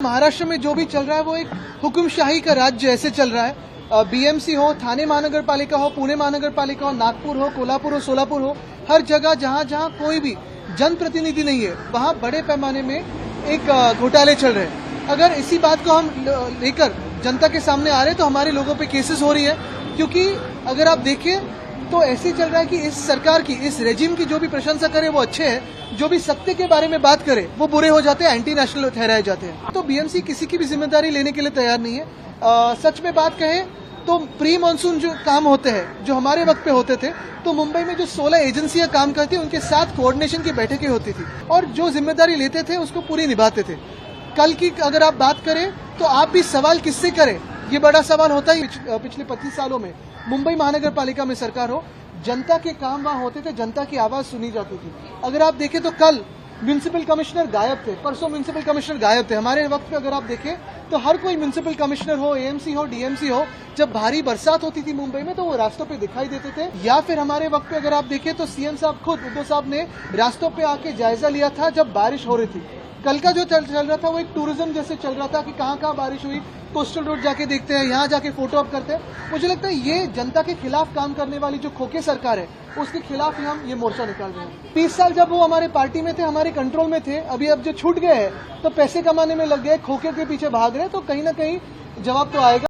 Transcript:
महाराष्ट्र में जो भी चल रहा है वो एक हुकुमशाही का राज्य ऐसे चल रहा है। बीएमसी हो, थाने महानगर पालिका हो, पुणे महानगर पालिका हो, नागपुर हो, कोल्हापुर हो, सोलापुर हो, हर जगह जहां जहां कोई भी जनप्रतिनिधि नहीं है वहां बड़े पैमाने में एक घोटाले चल रहे हैं। अगर इसी बात को हम लेकर जनता के सामने आ रहे हैं तो हमारे लोगों पे केसेस हो रही है, क्योंकि अगर आप देखें तो ऐसे चल रहा है कि इस सरकार की, इस रेजिम की जो भी प्रशंसा करे वो अच्छे हैं, जो भी सत्य के बारे में बात करे वो बुरे हो जाते हैं, एंटी नेशनल ठहराए जाते हैं। तो बीएमसी किसी की भी जिम्मेदारी लेने के लिए तैयार नहीं है। सच में बात कहें तो प्री मानसून जो काम होते हैं, जो हमारे वक्त पे होते थे, तो मुंबई में जो 16 एजेंसियां काम करती उनके साथ कोऑर्डिनेशन की बैठकें होती थी और जो जिम्मेदारी लेते थे उसको पूरी निभाते थे। कल की अगर आप बात करें तो आप भी सवाल किससे करें, ये बड़ा सवाल होता ही। पिछले 25 सालों में मुंबई महानगर पालिका में सरकार हो, जनता के काम वहां होते थे, जनता की आवाज सुनी जाती थी। अगर आप देखें तो कल म्युनिसिपल कमिश्नर गायब थे, परसों म्युनिसिपल कमिश्नर गायब थे। हमारे वक्त पे अगर आप देखें तो हर कोई म्युनिसिपल कमिश्नर हो, एएमसी हो, डीएमसी हो, जब भारी बरसात होती थी मुंबई में तो वो रास्तों पे दिखाई देते थे। या फिर हमारे वक्त पे अगर आप देखें तो सीएम साहब खुद, उद्धव साहब ने रास्तों पे आके जायजा लिया था जब बारिश हो रही थी। कल का जो चल रहा था वो एक टूरिज्म जैसे चल रहा था कि कहाँ बारिश हुई, कोस्टल रोड जाके देखते हैं, यहाँ जाके फोटो अप करते हैं। मुझे लगता है ये जनता के खिलाफ काम करने वाली जो खोखे सरकार है उसके खिलाफ ही हम ये मोर्चा निकाल रहे हैं। 30 साल जब वो हमारे पार्टी में थे, हमारे कंट्रोल में थे, अब जो छूट गए हैं तो पैसे कमाने में लग गए, खोखे के पीछे भाग रहे हैं, तो कहीं ना कहीं जवाब तो आएगा।